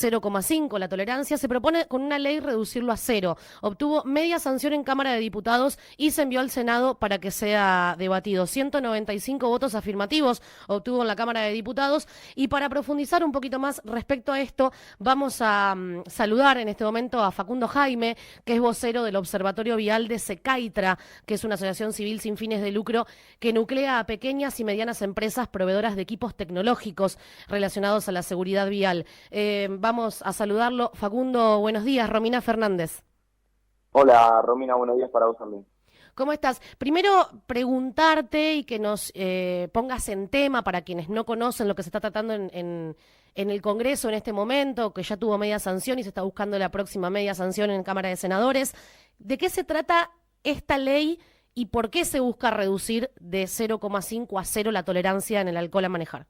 0,5 la tolerancia, se propone con una ley reducirlo a cero. Obtuvo media sanción en Cámara de Diputados y se envió al Senado para que sea debatido. 195 votos afirmativos obtuvo en la Cámara de Diputados. Y para profundizar un poquito más respecto a esto, vamos a saludar en este momento a Facundo Jaime, que es vocero del Observatorio Vial de Secaitra, que es una asociación civil sin fines de lucro que nuclea a pequeñas y medianas empresas proveedoras de equipos tecnológicos relacionados a la seguridad vial. Vamos a saludarlo. Facundo, buenos días. Romina Fernández. Hola Romina, buenos días para vos también. ¿Cómo estás? Primero, preguntarte y que nos pongas en tema para quienes no conocen lo que se está tratando en el Congreso en este momento, que ya tuvo media sanción y se está buscando la próxima media sanción en Cámara de Senadores. ¿De qué se trata esta ley y por qué se busca reducir de 0,5 a cero la tolerancia en el alcohol a manejar?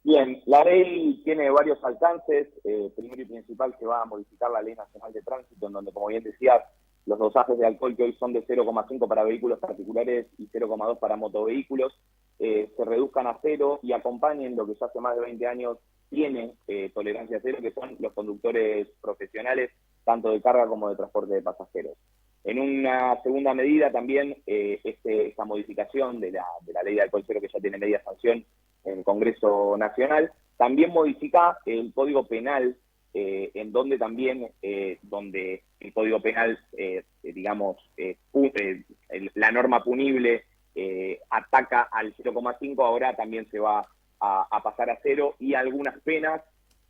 Bien, la ley tiene varios alcances. Primero y principal, que va a modificar la Ley Nacional de Tránsito, en donde, como bien decías, los dosajes de alcohol que hoy son de 0,5 para vehículos particulares y 0,2 para motovehículos, se reduzcan a cero y acompañen lo que ya hace más de 20 años tiene tolerancia cero, que son los conductores profesionales, tanto de carga como de transporte de pasajeros. En una segunda medida también, esta modificación de la ley de alcohol cero, que ya tiene media sanción en el Congreso Nacional, también modifica el Código Penal, en donde también, donde el Código Penal, la norma punible ataca al 0,5, ahora también se va a pasar a cero, y algunas penas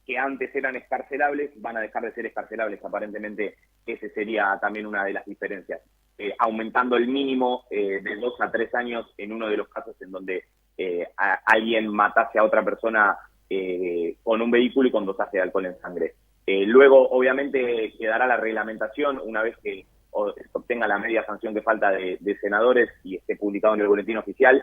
que antes eran escarcelables van a dejar de ser escarcelables. Aparentemente esa sería también una de las diferencias, aumentando el mínimo de 2 a 3 años en uno de los casos en donde alguien matase a otra persona con un vehículo y con dosaje de alcohol en sangre. Luego, obviamente, quedará la reglamentación una vez que se obtenga la media sanción que falta de senadores y esté publicado en el boletín oficial.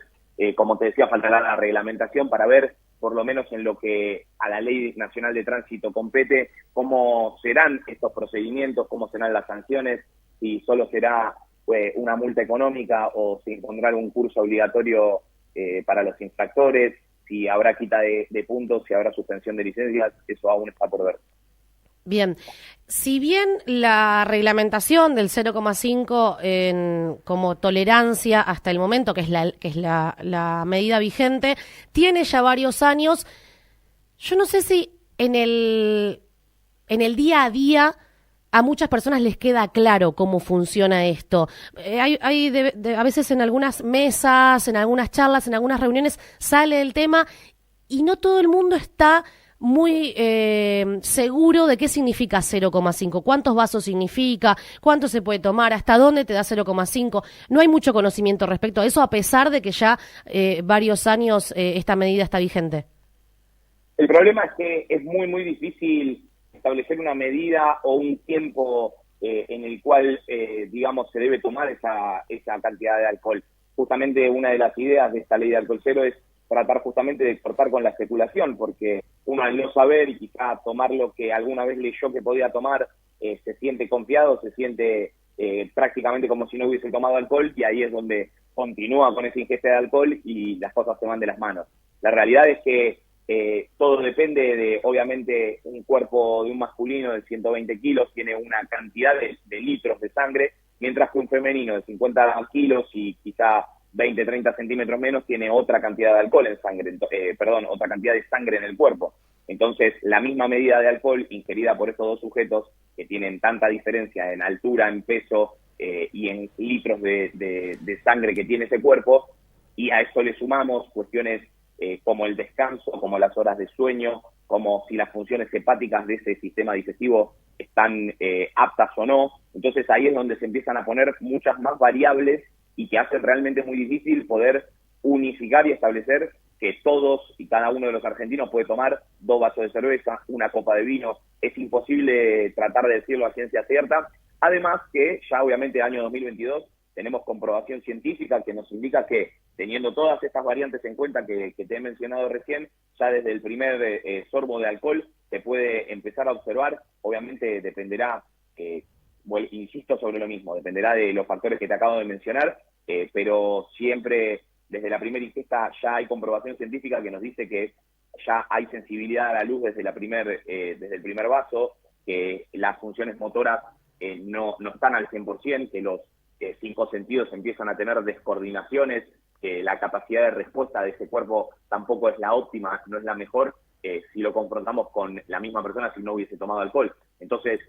Como te decía, faltará la reglamentación para ver, por lo menos en lo que a la Ley Nacional de Tránsito compete, cómo serán estos procedimientos, cómo serán las sanciones, si solo será una multa económica o se impondrá algún curso obligatorio para los infractores, si habrá quita de puntos, si habrá suspensión de licencias. Eso aún está por ver. Bien, si bien la reglamentación del 0,5 como tolerancia hasta el momento, que es la medida vigente, tiene ya varios años, yo no sé si en el día a día a muchas personas les queda claro cómo funciona esto. A veces en algunas mesas, en algunas charlas, en algunas reuniones sale el tema y no todo el mundo está muy seguro de qué significa 0,5, cuántos vasos significa, cuánto se puede tomar, hasta dónde te da 0,5. No hay mucho conocimiento respecto a eso, a pesar de que ya varios años esta medida está vigente. El problema es que es muy, muy difícil establecer una medida o un tiempo en el cual, se debe tomar esa cantidad de alcohol. Justamente una de las ideas de esta ley de alcohol cero es tratar justamente de cortar con la especulación, porque uno, al no saber y quizá tomar lo que alguna vez leyó que podía tomar, se siente confiado, se siente prácticamente como si no hubiese tomado alcohol, y ahí es donde continúa con esa ingesta de alcohol y las cosas se van de las manos. La realidad es que todo depende de, obviamente, un cuerpo de un masculino de 120 kilos tiene una cantidad de litros de sangre, mientras que un femenino de 50 kilos y quizá 20, 30 centímetros menos tiene otra cantidad de alcohol en sangre, otra cantidad de sangre en el cuerpo. Entonces, la misma medida de alcohol ingerida por estos dos sujetos, que tienen tanta diferencia en altura, en peso y en litros de sangre que tiene ese cuerpo, y a eso le sumamos cuestiones como el descanso, como las horas de sueño, como si las funciones hepáticas de ese sistema digestivo están aptas o no. Entonces ahí es donde se empiezan a poner muchas más variables y que hacen realmente muy difícil poder unificar y establecer que todos y cada uno de los argentinos puede tomar 2 vasos de cerveza, una copa de vino. Es imposible tratar de decirlo a ciencia cierta. Además que ya obviamente año 2022 tenemos comprobación científica que nos indica que, teniendo todas estas variantes en cuenta que te he mencionado recién, ya desde el primer sorbo de alcohol se puede empezar a observar. Obviamente dependerá, insisto sobre lo mismo, dependerá de los factores que te acabo de mencionar, pero siempre desde la primera ingesta ya hay comprobación científica que nos dice que ya hay sensibilidad a la luz desde desde el primer vaso, que las funciones motoras no están al 100%, que los 5 sentidos empiezan a tener descoordinaciones, que la capacidad de respuesta de ese cuerpo tampoco es la óptima, no es la mejor, si lo confrontamos con la misma persona si no hubiese tomado alcohol. Entonces,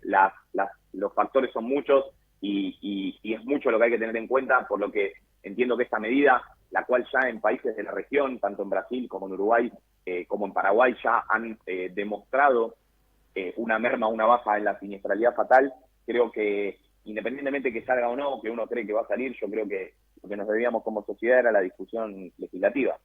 los factores son muchos y es mucho lo que hay que tener en cuenta, por lo que entiendo que esta medida, la cual ya en países de la región, tanto en Brasil como en Uruguay, como en Paraguay, ya han demostrado una merma, una baja en la siniestralidad fatal. Creo que independientemente que salga o no, que uno cree que va a salir, yo creo que lo que nos debíamos como sociedad era la discusión legislativa.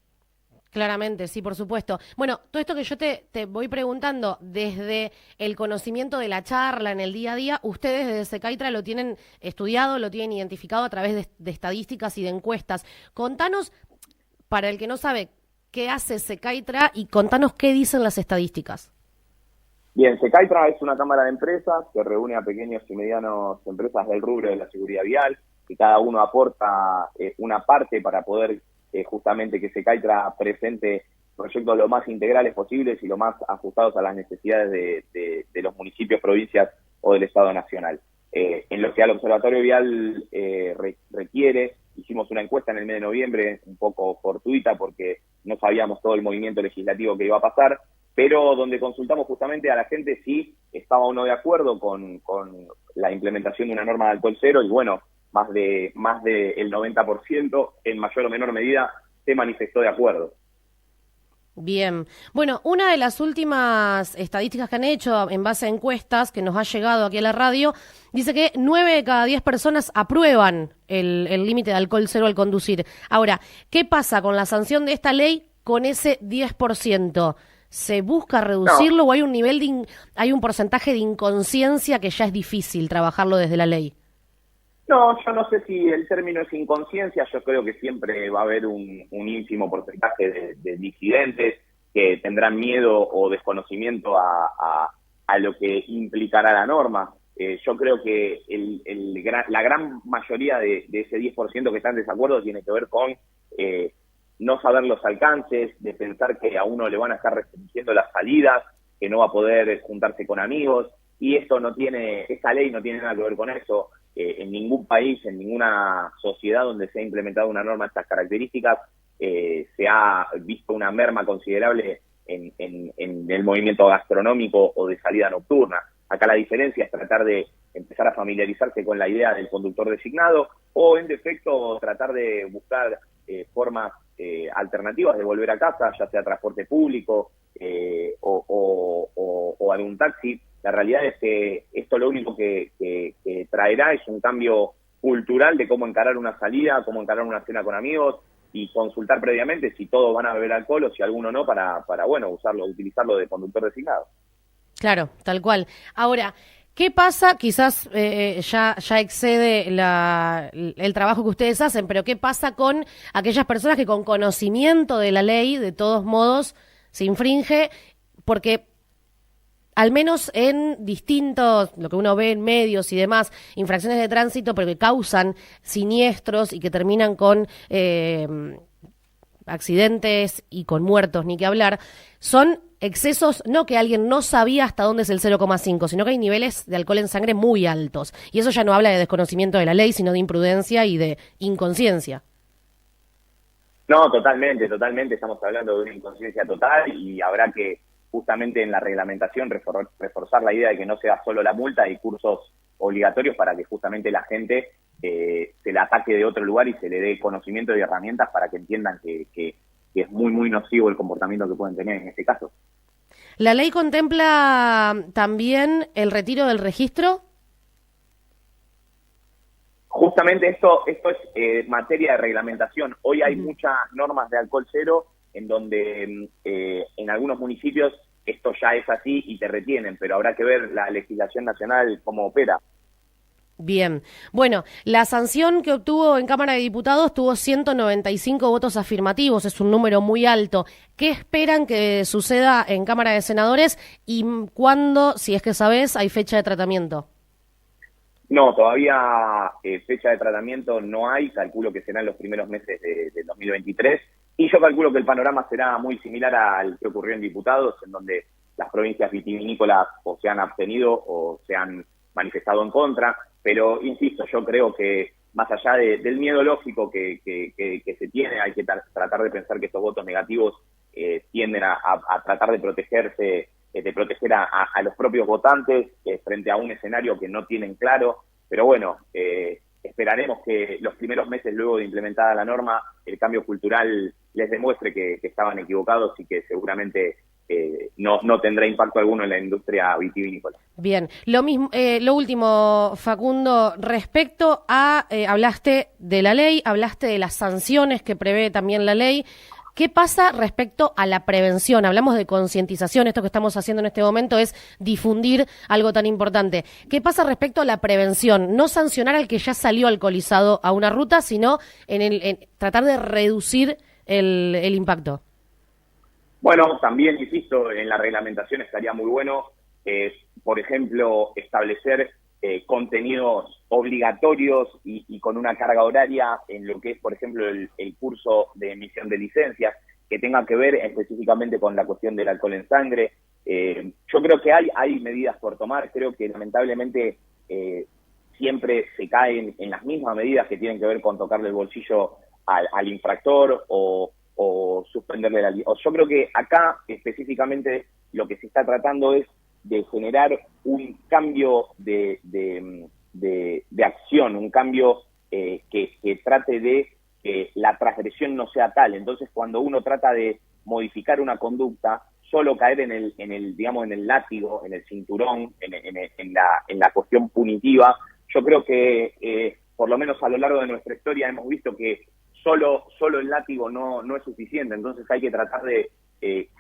Claramente, sí, por supuesto. Bueno, todo esto que yo te voy preguntando desde el conocimiento de la charla en el día a día, ustedes desde Secaitra lo tienen estudiado, lo tienen identificado a través de estadísticas y de encuestas. Contanos, para el que no sabe, qué hace Secaitra y contanos qué dicen las estadísticas. Bien, Secaitra es una cámara de empresas que reúne a pequeños y medianos empresas del rubro de la seguridad vial, y cada uno aporta una parte para poder justamente que Secaitra presente proyectos lo más integrales posibles y lo más ajustados a las necesidades de los municipios, provincias o del Estado Nacional. En lo que al Observatorio Vial requiere, hicimos una encuesta en el mes de noviembre, un poco fortuita porque no sabíamos todo el movimiento legislativo que iba a pasar, pero donde consultamos justamente a la gente si estaba o no de acuerdo con la implementación de una norma de alcohol cero, y bueno, más de el 90%, en mayor o menor medida, se manifestó de acuerdo. Bien. Bueno, una de las últimas estadísticas que han hecho en base a encuestas que nos ha llegado aquí a la radio, dice que 9 de cada 10 personas aprueban el límite de alcohol cero al conducir. Ahora, ¿qué pasa con la sanción de esta ley con ese 10%? ¿Se busca reducirlo o hay hay un porcentaje de inconsciencia que ya es difícil trabajarlo desde la ley? No, yo no sé si el término es inconsciencia, yo creo que siempre va a haber un ínfimo porcentaje de disidentes que tendrán miedo o desconocimiento a lo que implicará la norma. Yo creo que la gran mayoría de ese 10% que está en desacuerdo tiene que ver con no saber los alcances, de pensar que a uno le van a estar restringiendo las salidas, que no va a poder juntarse con amigos, y esta ley no tiene nada que ver con eso. En ningún país, en ninguna sociedad donde se ha implementado una norma de estas características, se ha visto una merma considerable en el movimiento gastronómico o de salida nocturna. Acá la diferencia es tratar de empezar a familiarizarse con la idea del conductor designado o, en defecto, tratar de buscar formas alternativas de volver a casa, ya sea transporte público o algún taxi. La realidad es que esto lo único que traerá es un cambio cultural de cómo encarar una salida, cómo encarar una cena con amigos, y consultar previamente si todos van a beber alcohol o si alguno no, para utilizarlo de conductor designado. Claro, tal cual. Ahora, ¿qué pasa? Quizás ya excede el trabajo que ustedes hacen, pero ¿qué pasa con aquellas personas que con conocimiento de la ley, de todos modos, se infringe? Porque al menos en distintos, lo que uno ve en medios y demás, infracciones de tránsito, pero que causan siniestros y que terminan con accidentes y con muertos, ni que hablar, son excesos, no que alguien no sabía hasta dónde es el 0,5, sino que hay niveles de alcohol en sangre muy altos. Y eso ya no habla de desconocimiento de la ley, sino de imprudencia y de inconsciencia. No, totalmente, estamos hablando de una inconsciencia total, y habrá que justamente en la reglamentación reforzar la idea de que no sea solo la multa y cursos obligatorios para que justamente la gente se la ataque de otro lugar y se le dé conocimiento y herramientas para que entiendan que es muy, muy nocivo el comportamiento que pueden tener en este caso. ¿La ley contempla también el retiro del registro? Justamente esto es materia de reglamentación. Hoy hay muchas normas de alcohol cero en donde en algunos municipios esto ya es así y te retienen, pero habrá que ver la legislación nacional cómo opera. Bien. Bueno, la sanción que obtuvo en Cámara de Diputados tuvo 195 votos afirmativos, es un número muy alto. ¿Qué esperan que suceda en Cámara de Senadores y cuándo, si es que sabés, hay fecha de tratamiento? No, todavía fecha de tratamiento no hay, calculo que serán los primeros meses del 2023. Y yo calculo que el panorama será muy similar al que ocurrió en diputados, en donde las provincias vitivinícolas o se han abstenido o se han manifestado en contra. Pero, insisto, yo creo que más allá del miedo lógico que se tiene, hay que tratar de pensar que estos votos negativos tienden a tratar de protegerse, de proteger a los propios votantes frente a un escenario que no tienen claro. Pero bueno, esperaremos que los primeros meses luego de implementada la norma, el cambio cultural les demuestre que estaban equivocados y que seguramente no tendrá impacto alguno en la industria vitivinícola. Bien, lo último, Facundo, respecto a, hablaste de la ley, hablaste de las sanciones que prevé también la ley. ¿Qué pasa respecto a la prevención? Hablamos de concientización, esto que estamos haciendo en este momento es difundir algo tan importante. ¿Qué pasa respecto a la prevención? No sancionar al que ya salió alcoholizado a una ruta, sino en tratar de reducir el impacto. Bueno, también, insisto, en la reglamentación estaría muy bueno, por ejemplo, establecer contenidos obligatorios y con una carga horaria en lo que es, por ejemplo, el curso de emisión de licencias, que tenga que ver específicamente con la cuestión del alcohol en sangre. Yo creo que hay medidas por tomar, creo que lamentablemente siempre se caen en las mismas medidas que tienen que ver con tocarle el bolsillo al infractor o suspenderle la licencia. Yo creo que acá específicamente lo que se está tratando es de generar un cambio de acción, un cambio que trate de que la transgresión no sea tal. Entonces, cuando uno trata de modificar una conducta, solo caer en el látigo, en el cinturón, en la cuestión punitiva. Yo creo que por lo menos a lo largo de nuestra historia hemos visto que solo el látigo no es suficiente. Entonces hay que tratar de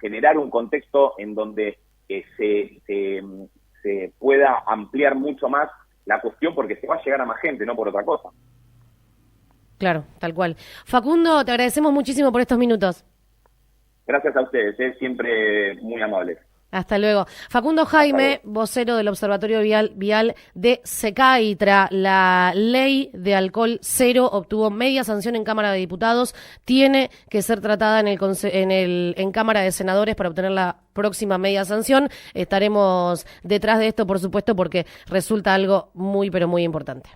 generar un contexto en donde se pueda ampliar mucho más la cuestión, porque se va a llegar a más gente, no por otra cosa. Claro, tal cual. Facundo, te agradecemos muchísimo por estos minutos. Gracias a ustedes, siempre muy amables. Hasta luego. Facundo Jaime, vocero del Observatorio Vial de Secaitra. La ley de alcohol cero obtuvo media sanción en Cámara de Diputados. Tiene que ser tratada en Cámara de Senadores para obtener la próxima media sanción. Estaremos detrás de esto, por supuesto, porque resulta algo muy, pero muy importante.